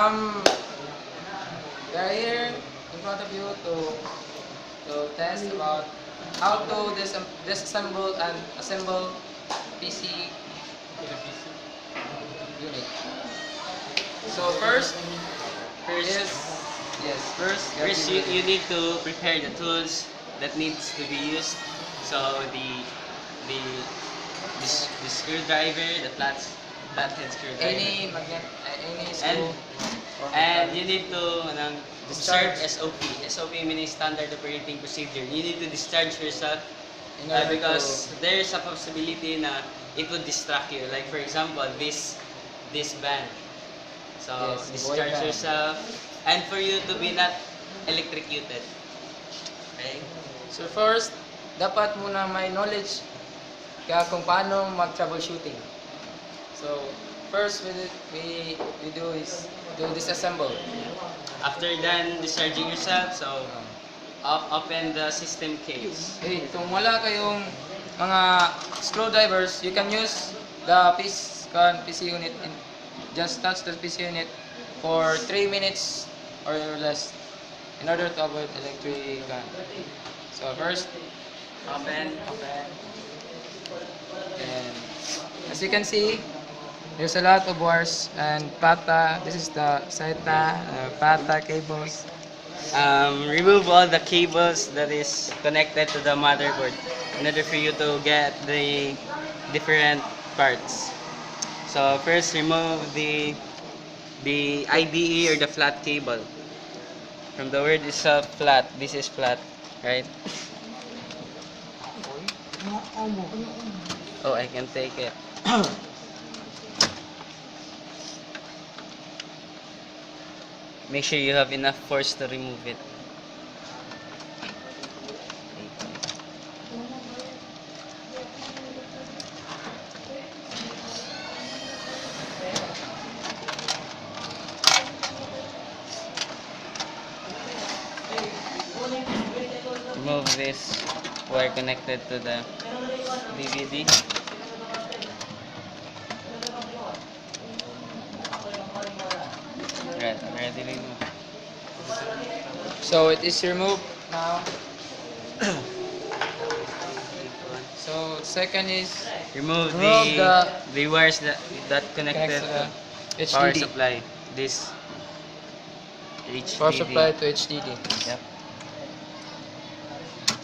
We are here in front of you to test about how to disassemble and assemble PC unit. So First, is yes first you need to prepare the tools that needs to be used. So the the screwdriver, the flathead screwdriver, any and screw or and you need to observe Discharge. SOP. SOP meaning standard operating procedure. You need to discharge yourself in order because to there's a possibility na it would distract you. Like for example, this band. So yes, boy discharge band. yourself and for you to be not electrocuted. Okay? So first, dapat muna may knowledge kaya kung paano mag-troubleshooting. So first we do is to disassemble. After done discharging yourself, so open the system case. Kung wala kayong mga screwdrivers, you can use the PC unit and just touch the PC unit for 3 minutes or less in order to avoid electric gun. So first, Open. and as you can see, there's a lot of wires and PATA. This is the SATA PATA cables. Remove all the cables that is connected to the motherboard in order for you to get the different parts. So first remove the IDE or the flat cable. From the word itself, flat. This is flat, right? Oh, I can take it. Make sure you have enough force to remove it. Remove this wire connected to the DVD. Right, already removed. So it is removed now. So second is Remove Remove the wires that connected connects to the to power HDD. supply. This Power HDD. supply to HDD. Yep.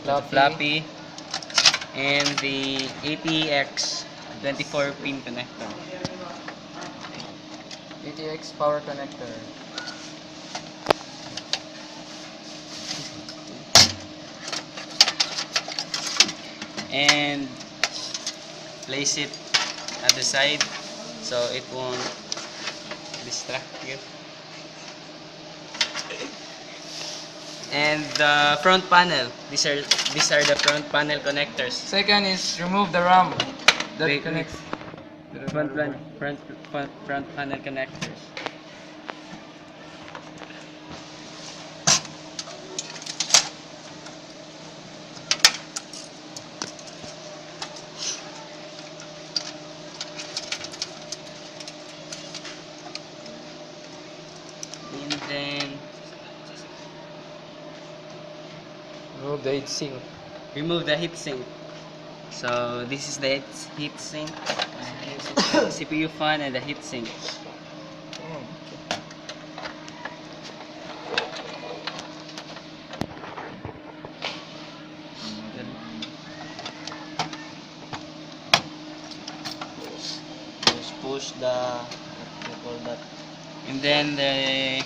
The Floppy. floppy and the ATX 24 pin connector. ATX power connector. And place it at the side so it won't distract you. And the front panel. These are the front panel connectors. Second is remove the RAM that Wait, connects. Front panel connectors. And then Remove the heatsink. remove the heatsink. So this is the heatsink, CPU fan and the heatsink. Just push the what you call that. And then the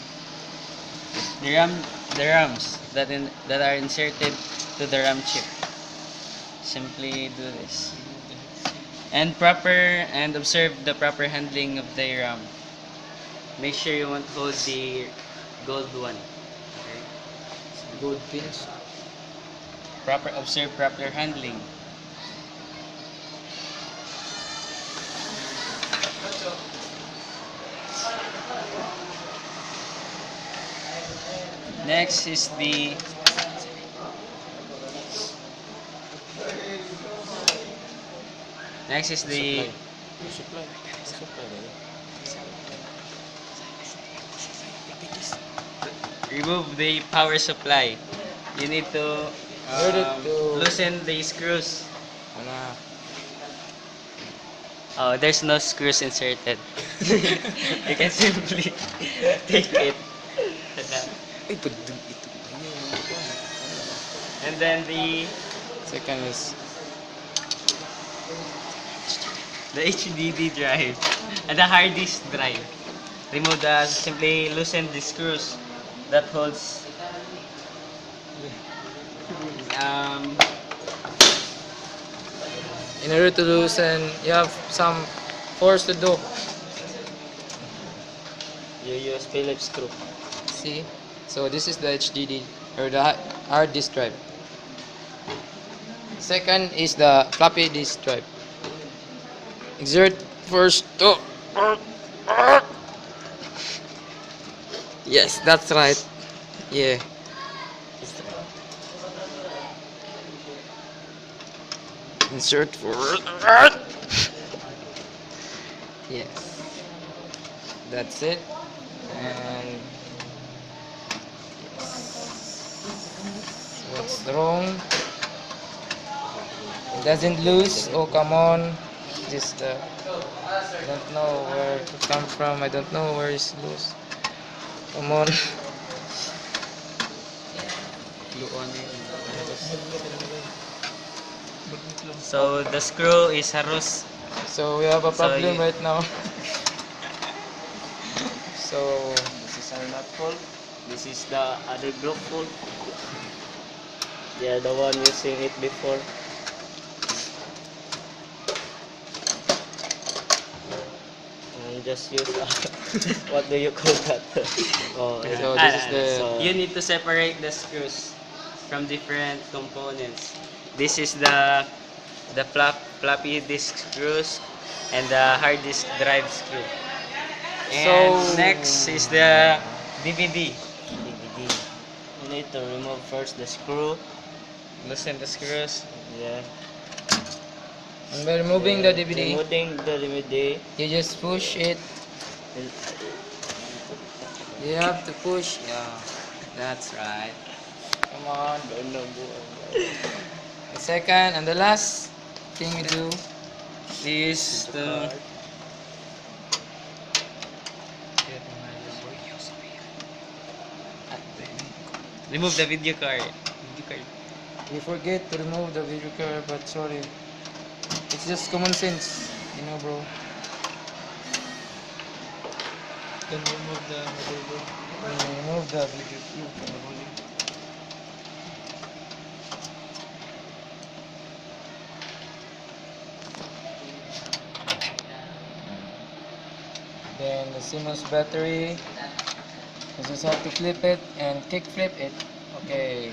RAMs that are inserted to the RAM chip. Simply do this. And observe the proper handling of the RAM. Make sure you won't hold the gold one. Okay? Gold pins. Observe proper handling. Next is the Supply. remove the power supply. You need to loosen the screws. Wala. Oh, there's no screws inserted. You can simply take it. Ay, pagdun ito. And then the Second is HDD drive and the hard disk drive. Remove the simply loosen the screws that holds um in order to loosen, you have some force to do. You use Phillips screw. See? So this is the HDD or the hard disk drive. Second is the floppy disk drive. Exert first to. Yes, that's right. Yeah. Insert forward. Yes. That's it. And what's wrong? It doesn't loose. Oh, come on. Just I don't know where to come from. I don't know where it's loose. Come on. glue on it. So the screw is harus. So we have a So problem you- right now. So This is our nut hole. This is the other group hole. They are the one using it before. And just use what do you call that? Oh, yeah. So this is the- So, You need to separate the screws from different components. This is the floppy disk screws and the hard disk drive screw. And So- next is the DVD. DVD. You need to remove first the screw. Loosen the screws. Yeah. and by removing the Then DVD, Removing the DVD. you just push it. You have to push. Yeah, that's right. Come on. The second and the last thing we do Is to remove the video card. we forget to remove the video card, but sorry. It's just common sense, you know, bro. Can remove the motherboard. Remove the video card. Then the CMOS battery, you just have to flip it and kick flip it. Okay.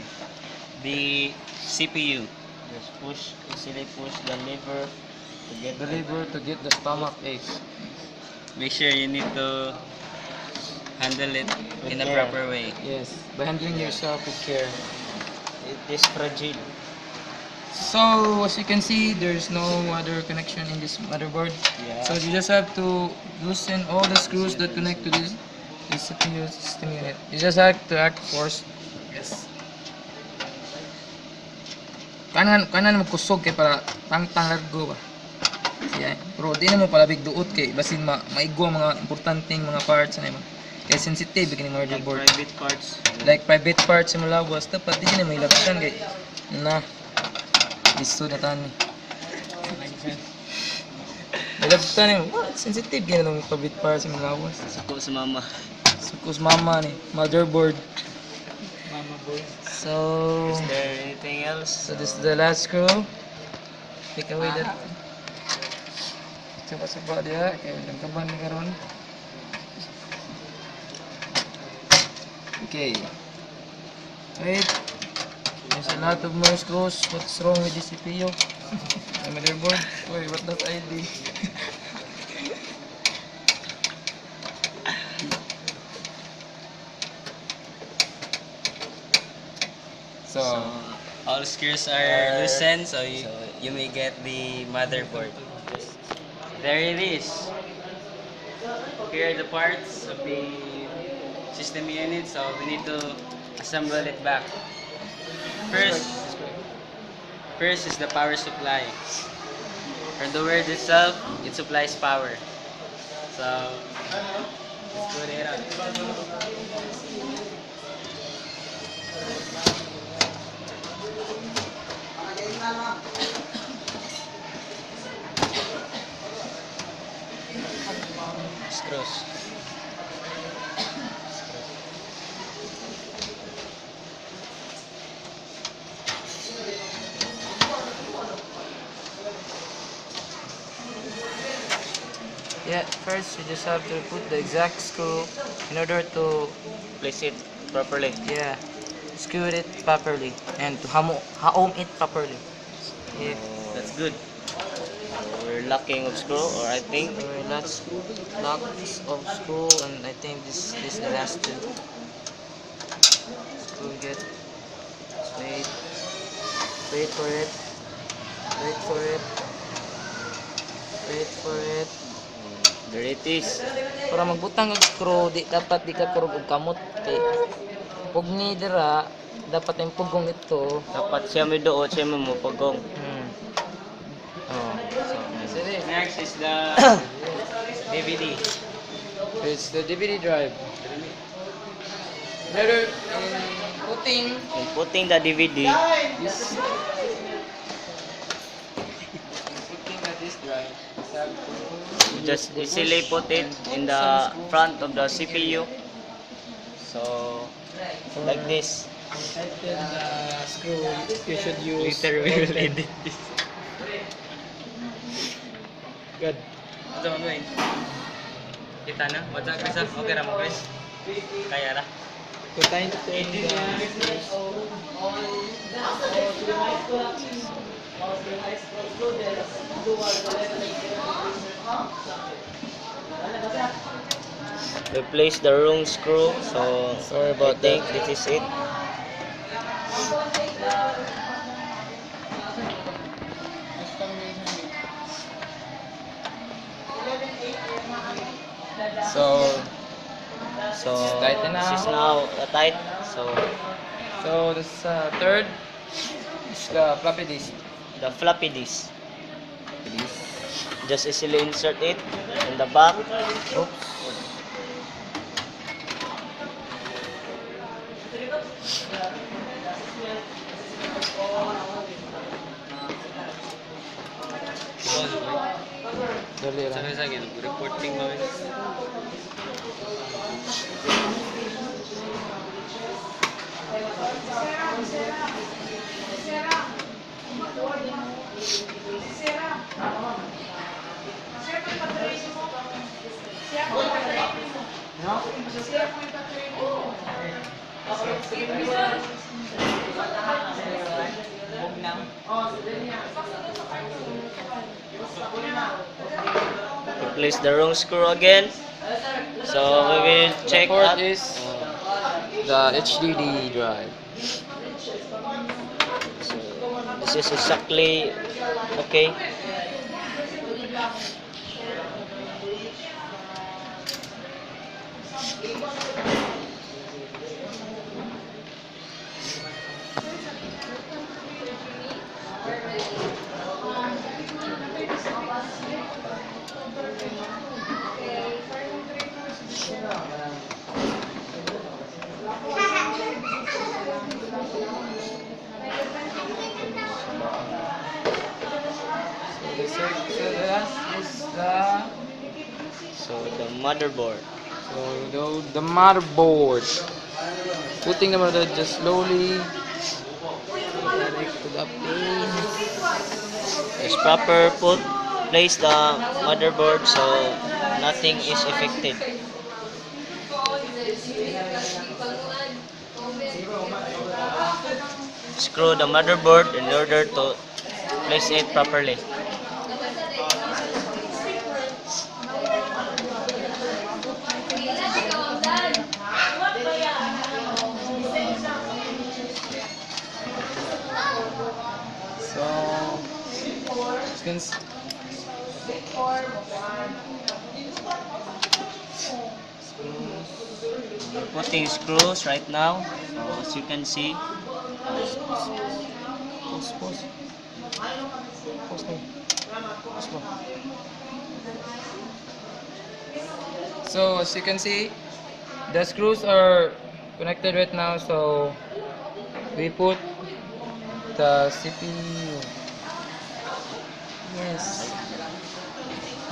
the CPU. Just push, easily push the lever to get The lever to get the stomach ache. Make sure you need to handle it in a care. proper way. Yes, by handling yourself with care. It is fragile. So as you can see, there's no other connection in this motherboard. Yeah. So you just have to loosen all the screws that connect to this CPU system unit. You just have to act force. Yes. Kanan mo kusog kay para tang largo ba. Siya. Pero di na mo palabig duot kay basin maigwa mga importanteng mga parts na mo. Kay sensitive kini Like motherboard. private parts. Like private parts sa malawas dapat di na may lapitan kay na listo na tani. May lapitan ni what sensitive gina ng private parts sa malawas. Suko sa mama. Sukus mama ni motherboard. Mama boy. So Is there anything else? so this is the last screw. Take away that. Coba dia kay nagkaban ni karon. Okay. Wait. There's a lot of more screws. What's wrong with the CPU? The motherboard? Wait, what that ID? So all screws are loosened, so you may get the motherboard. There it is. Here are the parts of the system unit, so we need to assemble it back. First, first is the power supply. From the word itself, it supplies power. So, let's put it up. Screws. Yeah, first you just have to put the exact screw in order to, Place it properly. yeah, screw it properly and to haom it properly. Yeah. That's good. We're locking of screw, or I think. So lots of screw, and I think this the last two. Screw get. Wait, wait for it. Wait for it. Wait for it. There it is. Para magbutang og screw, dapat di ka kurog og kamot kay pug ni dira dapat yung pugong ito. Dapat siya may doon, siya may mapagong. Oh. So, Next is the DVD. it's the DVD drive. Another putting Putting the DVD, this putting the disk drive. you just easily put it in the front of the CPU. So, like this. Screw you should use. Later we will edit this. Good. Ano mo yun? Kita na? What's up, Chris? Okay ra mo, Chris? Kaya ra. To tighten the We placed the wrong screw, so Sorry about I think this is it. So So Tighten this is now. now tight. So this third is the floppy disk. the floppy disk, just easily insert it in the back. Oops. Dali lang. Sabi sa akin, reporting ba yun? We place the wrong screw again. So we will check The fourth out. is the HDD drive. So this is exactly okay. So the last is So the motherboard. the motherboard. Putting the motherboard just slowly direct to the pin. Just proper place the motherboard so nothing is affected. Screw the motherboard in order to place it properly. So since we're putting screws right now. So as you can see, Pause, pause. Pause na. Pause mo. So as you can see, the screws are connected right now. So we put the CPU. Yes.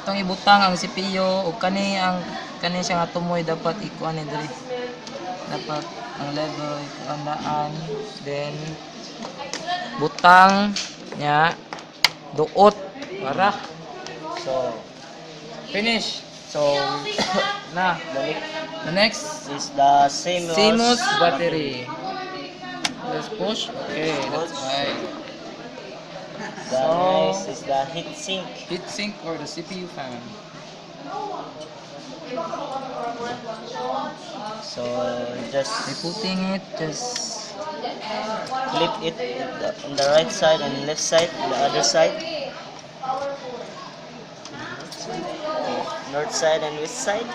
Atong ibutang ang CPU ug kani siya nga tumoy dapat ikuan ni diri. Dapat ang level ikuan daan, then butang nya duot para so finish. So na the the next next is the CMOS CMOS battery. Let's push. Okay, that's right. The So next is the heatsink. heatsink or the CPU fan. So By just putting it, just flip it on the right side and left side, the other side, north side and west side,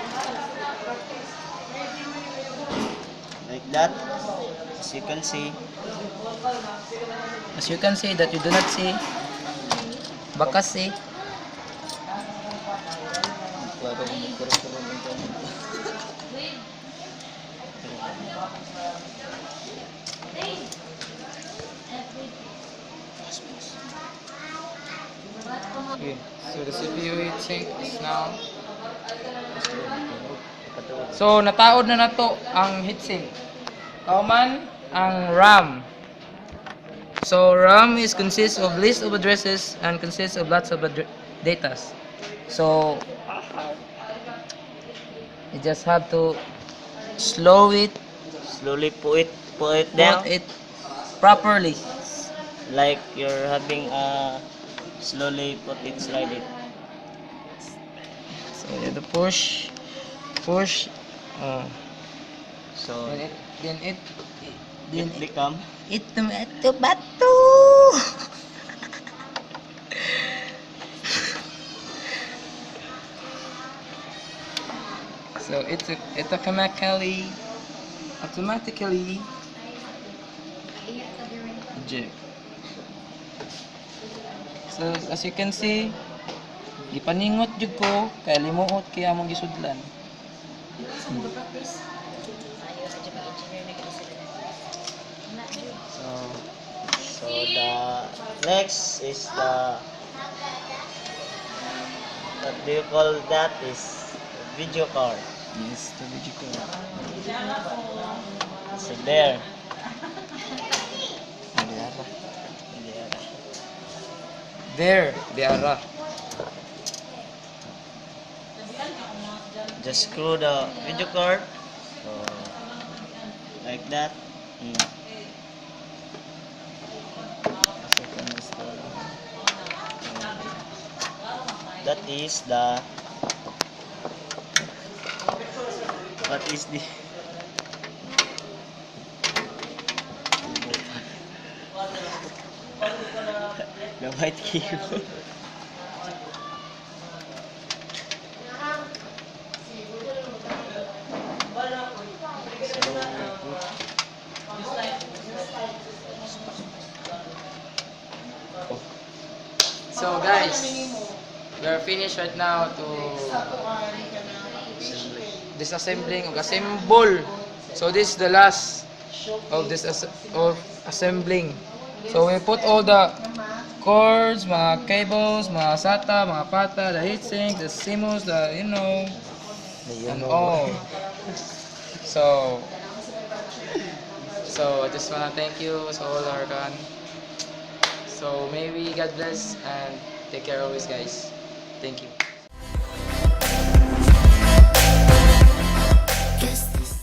like that. As you can see, that you do not see, bakas see. Okay, so the CPU heatsink is now. So nataod na nato ang heatsink. Kauman ang RAM. So RAM is consists of list of addresses and consists of lots of datas. So you just have to slow it, slowly put it down, put it properly. like you're having a slowly put it, slide it. So you have to push, push. So Then it it become ito bato. So it automatically eject. So as you can see, gipaningot jud ko kay limuot kay among gisudlan. so the next is the, what do you call that, is video card. Yes, the digital. So there. There, they are. Just screw the video card. So like that. That is the, what is the the white cable. So guys, we are finished right now to disassembling or assemble. So this is the last of this of assembling. So we put all the cords, mga cables, mga SATA, mga pata, the heatsink, the CMOS, the and all. So I just wanna thank you so all our kan. So maybe God bless and take care always, guys. Thank you.